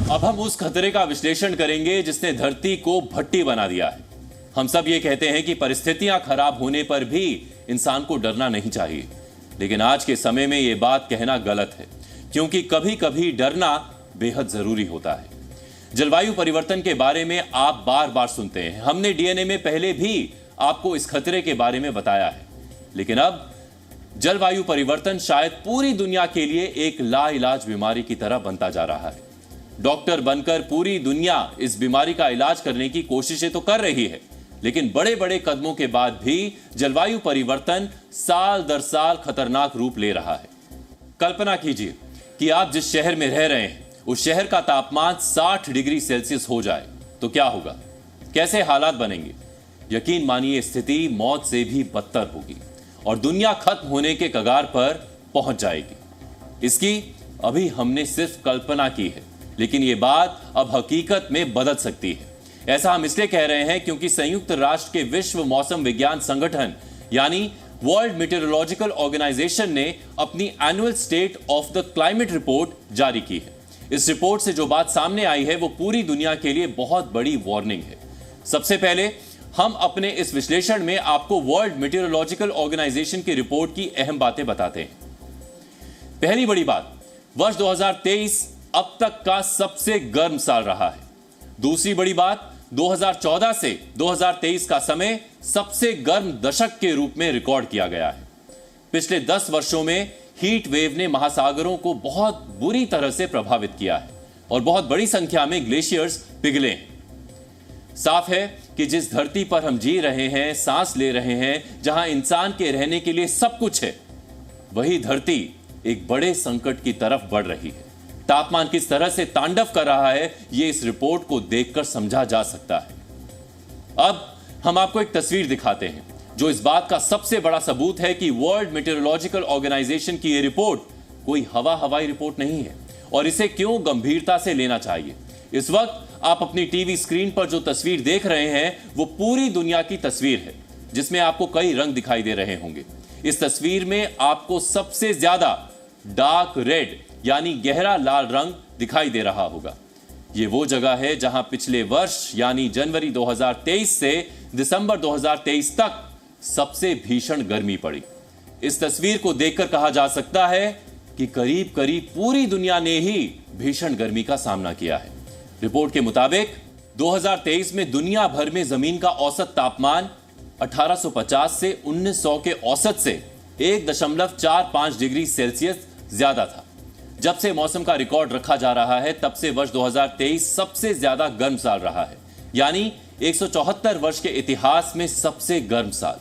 अब हम उस खतरे का विश्लेषण करेंगे जिसने धरती को भट्टी बना दिया है। हम सब ये कहते हैं कि परिस्थितियां खराब होने पर भी इंसान को डरना नहीं चाहिए, लेकिन आज के समय में ये बात कहना गलत है, क्योंकि कभी कभी डरना बेहद जरूरी होता है। जलवायु परिवर्तन के बारे में आप बार बार सुनते हैं। हमने डीएनए में पहले भी आपको इस खतरे के बारे में बताया है, लेकिन अब जलवायु परिवर्तन शायद पूरी दुनिया के लिए एक लाइलाज बीमारी की तरह बनता जा रहा है। डॉक्टर बनकर पूरी दुनिया इस बीमारी का इलाज करने की कोशिशें तो कर रही है, लेकिन बड़े बड़े कदमों के बाद भी जलवायु परिवर्तन साल दर साल खतरनाक रूप ले रहा है। कल्पना कीजिए कि आप जिस शहर में रह रहे हैं उस शहर का तापमान 60 डिग्री सेल्सियस हो जाए तो क्या होगा, कैसे हालात बनेंगे। यकीन मानिए स्थिति मौत से भी बदतर होगी और दुनिया खत्म होने के कगार पर पहुंच जाएगी। इसकी अभी हमने सिर्फ कल्पना की है, लेकिन यह बात अब हकीकत में बदल सकती है। ऐसा हम इसलिए कह रहे हैं क्योंकि संयुक्त राष्ट्र के विश्व मौसम विज्ञान संगठन यानी वर्ल्ड मीटेरोलॉजिकल ऑर्गेनाइजेशन ने अपनी annual state of the climate report जारी की है। इस रिपोर्ट से जो बात सामने आई है वो पूरी दुनिया के लिए बहुत बड़ी वार्निंग है। सबसे पहले हम अपने इस विश्लेषण में आपको वर्ल्ड मीटेरोलॉजिकल ऑर्गेनाइजेशन की रिपोर्ट की अहम बातें बताते हैं। पहली बड़ी बात, वर्ष 2023 अब तक का सबसे गर्म साल रहा है। दूसरी बड़ी बात, 2014 से 2023 का समय सबसे गर्म दशक के रूप में रिकॉर्ड किया गया है। पिछले 10 वर्षों में हीट वेव ने महासागरों को बहुत बुरी तरह से प्रभावित किया है और बहुत बड़ी संख्या में ग्लेशियर्स पिघले हैं। साफ है कि जिस धरती पर हम जी रहे हैं, सांस ले रहे हैं, जहां इंसान के रहने के लिए सब कुछ है, वही धरती एक बड़े संकट की तरफ बढ़ रही है। तापमान किस तरह से तांडव कर रहा है यह इस रिपोर्ट को देखकर समझा जा सकता है। अब हम आपको एक तस्वीर दिखाते हैं जो इस बात का सबसे बड़ा सबूत है कि वर्ल्ड मीटेरोलॉजिकल ऑर्गेनाइजेशन की यह रिपोर्ट कोई हवाई रिपोर्ट नहीं है और इसे क्यों गंभीरता से लेना चाहिए। इस वक्त आप अपनी टीवी स्क्रीन पर जो तस्वीर देख रहे हैं वो पूरी दुनिया की तस्वीर है, जिसमें आपको कई रंग दिखाई दे रहे होंगे। इस तस्वीर में आपको सबसे ज्यादा डार्क रेड यानी गहरा लाल रंग दिखाई दे रहा होगा। ये वो जगह है जहां पिछले वर्ष यानी जनवरी 2023 से दिसंबर 2023 तक सबसे भीषण गर्मी पड़ी। इस तस्वीर को देखकर कहा जा सकता है कि करीब करीब पूरी दुनिया ने ही भीषण गर्मी का सामना किया है। रिपोर्ट के मुताबिक 2023 में दुनिया भर में जमीन का औसत तापमान 1850 से 1900 के औसत से 1.45 डिग्री सेल्सियस ज्यादा था। जब से मौसम का रिकॉर्ड रखा जा रहा है तब से वर्ष 2023 सबसे ज्यादा गर्म साल रहा है, यानी 174 वर्ष के इतिहास में सबसे गर्म साल।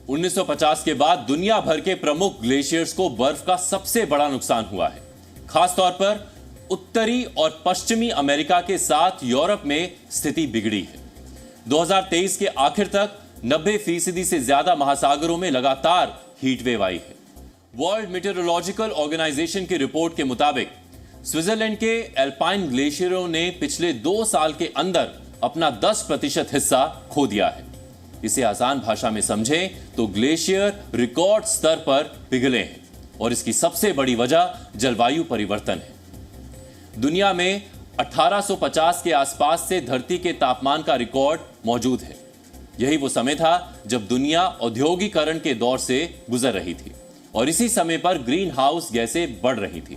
1950 के बाद दुनिया भर के प्रमुख ग्लेशियर्स को बर्फ का सबसे बड़ा नुकसान हुआ है। खासतौर पर उत्तरी और पश्चिमी अमेरिका के साथ यूरोप में स्थिति बिगड़ी है। 2023 के आखिर तक 90% से ज्यादा महासागरों में लगातार हीट वेव आई है। वर्ल्ड मीटेरोलॉजिकल ऑर्गेनाइजेशन की रिपोर्ट के मुताबिक स्विट्जरलैंड के एल्पाइन ग्लेशियरों ने पिछले 2 साल के अंदर अपना 10% हिस्सा खो दिया है। इसे आसान भाषा में समझें तो ग्लेशियर रिकॉर्ड स्तर पर पिघले हैं और इसकी सबसे बड़ी वजह जलवायु परिवर्तन है। दुनिया में 1850 के आसपास से धरती के तापमान का रिकॉर्ड मौजूद है। यही वो समय था जब दुनिया औद्योगिकरण के दौर से गुजर रही थी और इसी समय पर ग्रीन हाउस गैसें बढ़ रही थी।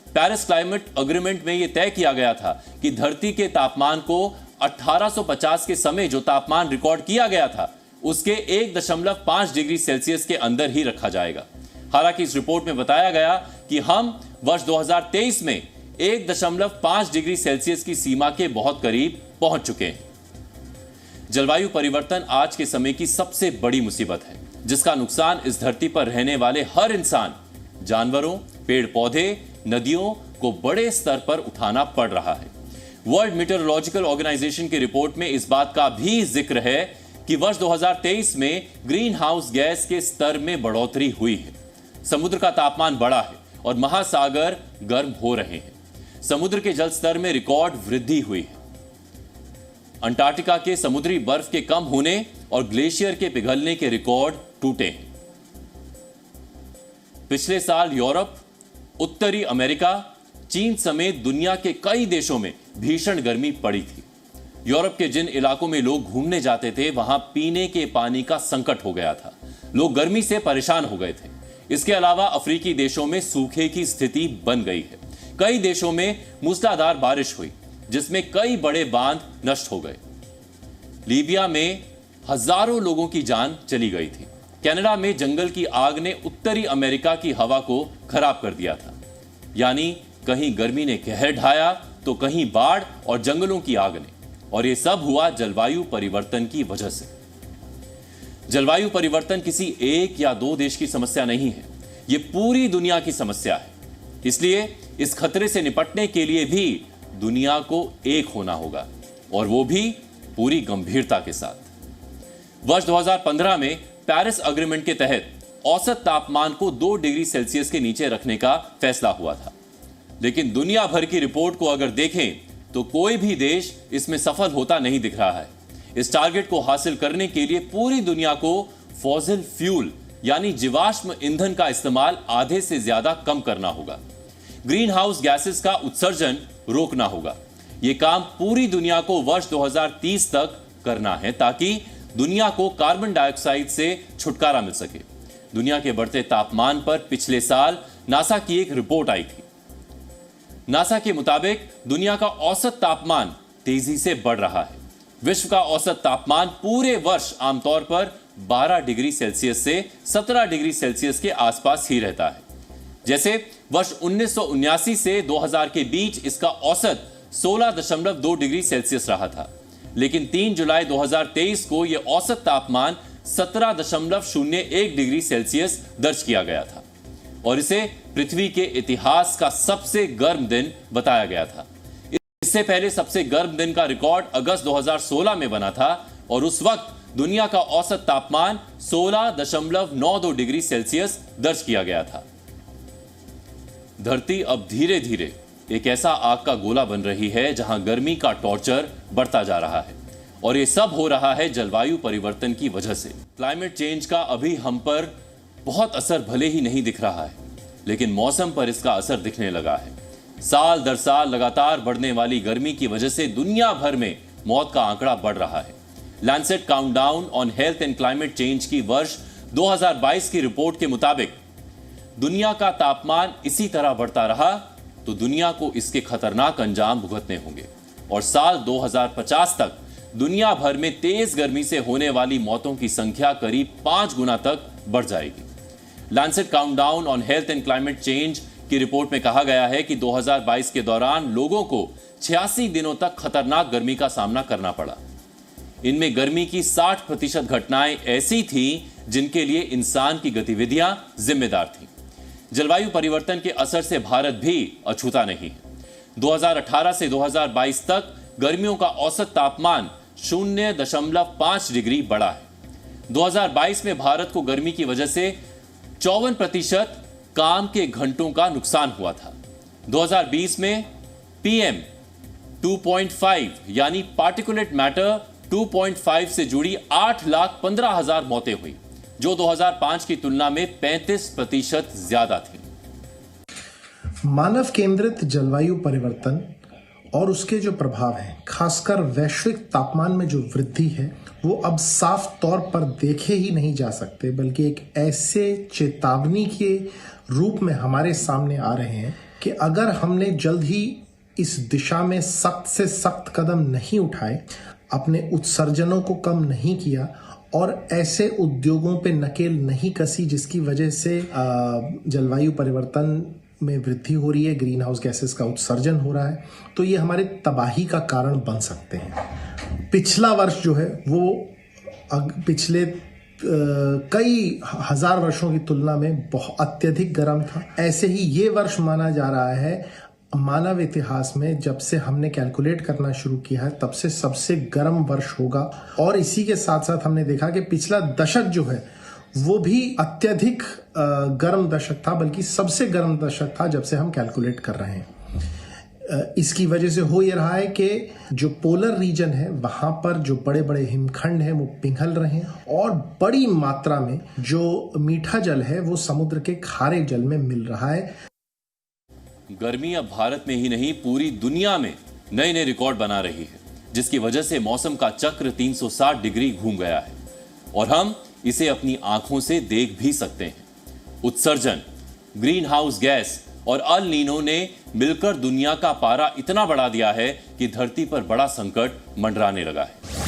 पेरिस क्लाइमेट एग्रीमेंट में यह तय किया गया था कि धरती के तापमान को 1850 के समय जो तापमान रिकॉर्ड किया गया था उसके 1.5 डिग्री सेल्सियस के अंदर ही रखा जाएगा। हालांकि इस रिपोर्ट में बताया गया कि हम वर्ष 2023 में 1.5 डिग्री सेल्सियस की सीमा के बहुत करीब पहुंच चुके हैं। जलवायु परिवर्तन आज के समय की सबसे बड़ी मुसीबत है, जिसका नुकसान इस धरती पर रहने वाले हर इंसान, जानवरों, पेड़ पौधे, नदियों को बड़े स्तर पर उठाना पड़ रहा है। वर्ल्ड मीटेरोलॉजिकल ऑर्गेनाइजेशन की रिपोर्ट में इस बात का भी जिक्र है कि वर्ष 2023 में ग्रीन हाउस गैस के स्तर में बढ़ोतरी हुई है। समुद्र का तापमान बढ़ा है और महासागर गर्म हो रहे हैं। समुद्र के जल स्तर में रिकॉर्ड वृद्धि हुई है। अंटार्कटिका के समुद्री बर्फ के कम होने और ग्लेशियर के पिघलने के रिकॉर्ड टूटे हैं। पिछले साल यूरोप, उत्तरी अमेरिका, चीन समेत दुनिया के कई देशों में भीषण गर्मी पड़ी थी। यूरोप के जिन इलाकों में लोग घूमने जाते थे वहां पीने के पानी का संकट हो गया था। लोग गर्मी से परेशान हो गए थे। इसके अलावा अफ्रीकी देशों में सूखे की स्थिति बन गई है। कई देशों में मूसलाधार बारिश हुई जिसमें कई बड़े बांध नष्ट हो गए। लीबिया में हजारों लोगों की जान चली गई थी। कनाडा में जंगल की आग ने उत्तरी अमेरिका की हवा को खराब कर दिया था। यानी कहीं गर्मी ने कहर ढाया तो कहीं बाढ़ और जंगलों की आग ने। और यह सब हुआ जलवायु परिवर्तन की वजह से। जलवायु परिवर्तन किसी एक या दो देश की समस्या नहीं है, यह पूरी दुनिया की समस्या है। इसलिए इस खतरे से निपटने के लिए भी दुनिया को एक होना होगा, और वो भी पूरी गंभीरता के साथ। वर्ष 2015 में पेरिस एग्रीमेंट के तहत औसत तापमान को 2 डिग्री सेल्सियस के नीचे रखने का फैसला हुआ था। लेकिन दुनिया भर की रिपोर्ट को अगर देखें तो कोई भी देश इसमें सफल होता नहीं दिख रहा है। इस टारगेट को हासिल करने के लिए पूरी दुनिया को फॉसिल फ्यूल यानी जीवाश्म ईंधन का इस्तेमाल आधे से ज्यादा कम करना होगा। ग्रीन हाउस गैसेस का उत्सर्जन रोकना होगा। यह काम पूरी दुनिया को वर्ष 2030 तक करना है ताकि दुनिया को कार्बन डाइऑक्साइड से छुटकारा मिल सके। दुनिया के बढ़ते तापमान पर पिछले साल नासा की एक रिपोर्ट आई थी। नासा के मुताबिक दुनिया का औसत तापमान तेजी से बढ़ रहा है। विश्व का औसत तापमान पूरे वर्ष आमतौर पर 12 डिग्री सेल्सियस से 17 डिग्री सेल्सियस के आसपास ही रहता है। जैसे वर्ष 1979 से 2000 के बीच इसका औसत 16.2 डिग्री सेल्सियस रहा था। लेकिन 3 जुलाई 2023 को यह औसत तापमान 17.01 डिग्री सेल्सियस दर्ज किया गया था और इसे पृथ्वी के इतिहास का सबसे गर्म दिन बताया गया था। इससे पहले सबसे गर्म दिन का रिकॉर्ड अगस्त 2016 में बना था और उस वक्त दुनिया का औसत तापमान 16.92 डिग्री सेल्सियस दर्ज किया गया था। धरती अब धीरे धीरे एक ऐसा आग का गोला बन रही है जहां गर्मी का टॉर्चर बढ़ता जा रहा है और यह सब हो रहा है जलवायु परिवर्तन की वजह से। क्लाइमेट चेंज का अभी हम पर बहुत असर भले ही नहीं दिख रहा है, लेकिन मौसम पर इसका असर दिखने लगा है। साल दर साल लगातार बढ़ने वाली गर्मी की वजह से दुनिया भर में मौत का आंकड़ा बढ़ रहा है। Lancet countdown on health and climate change की वर्ष 2022 की रिपोर्ट के मुताबिक दुनिया का तापमान इसी तरह बढ़ता रहा तो दुनिया को इसके खतरनाक अंजाम भुगतने होंगे और साल 2050 तक दुनिया भर में तेज गर्मी से होने वाली मौतों की संख्या करीब 5 गुना तक बढ़ जाएगी। Lancet countdown on health and climate change की रिपोर्ट में कहा गया है कि 2022 के दौरान लोगों को 86 दिनों तक खतरनाक गर्मी का सामना करना पड़ा। इनमें गर्मी की 60% घटनाएं ऐसी थीं जिनके लिए इंसान की गतिविधियां जिम्मेदार थीं। जलवायु परिवर्तन के असर से भारत भी अछूता नहीं है। 2018 से 2022 तक गर्मियों का औसत तापमान 0.5 डिग्री बढ़ा है। 2022 में भारत को गर्मी की वजह से 54% काम के घंटों का नुकसान हुआ था। 2020 में PM 2.5 यानी पार्टिकुलेट मैटर 2.5 से जुड़ी 8,15,000 मौतें हुई, जो 2005 की तुलना में 35% ज्यादा थी। मानव केंद्रित जलवायु परिवर्तन और उसके जो प्रभाव हैं, खासकर वैश्विक तापमान में जो वृद्धि है, वो अब साफ तौर पर देखे ही नहीं जा सकते, बल्कि एक ऐसे चेतावनी के रूप में हमारे सामने आ रहे हैं कि अगर हमने जल्द ही इस दिशा में सख्त से सख्त कदम नहीं उठाए, अपने उत्सर्जनों को कम नहीं किया और ऐसे उद्योगों पे नकेल नहीं कसी जिसकी वजह से जलवायु परिवर्तन में वृद्धि हो रही है, ग्रीन हाउस गैसेस का उत्सर्जन हो रहा है, तो ये हमारे तबाही का कारण बन सकते हैं। पिछला वर्ष जो है वो पिछले कई हजार वर्षों की तुलना में बहुत अत्यधिक गर्म था। ऐसे ही ये वर्ष माना जा रहा है मानव इतिहास में, जब से हमने कैलकुलेट करना शुरू किया है तब से सबसे गर्म वर्ष होगा। और इसी के साथ साथ हमने देखा कि पिछला दशक जो है वो भी अत्यधिक गर्म दशक था, बल्कि सबसे गर्म दशक था जब से हम कैलकुलेट कर रहे हैं। इसकी वजह से हो ये रहा है कि जो पोलर रीजन है वहां पर जो बड़े बड़े हिमखंड हैं वो पिघल रहे हैं और बड़ी मात्रा में जो मीठा जल है वो समुद्र के खारे जल में मिल रहा है। गर्मी अब भारत में ही नहीं पूरी दुनिया में नए नए रिकॉर्ड बना रही है, जिसकी वजह से मौसम का चक्र 360 डिग्री घूम गया है और हम इसे अपनी आंखों से देख भी सकते हैं। उत्सर्जन, ग्रीन हाउस गैस और अल नीनो ने मिलकर दुनिया का पारा इतना बढ़ा दिया है कि धरती पर बड़ा संकट मंडराने लगा है।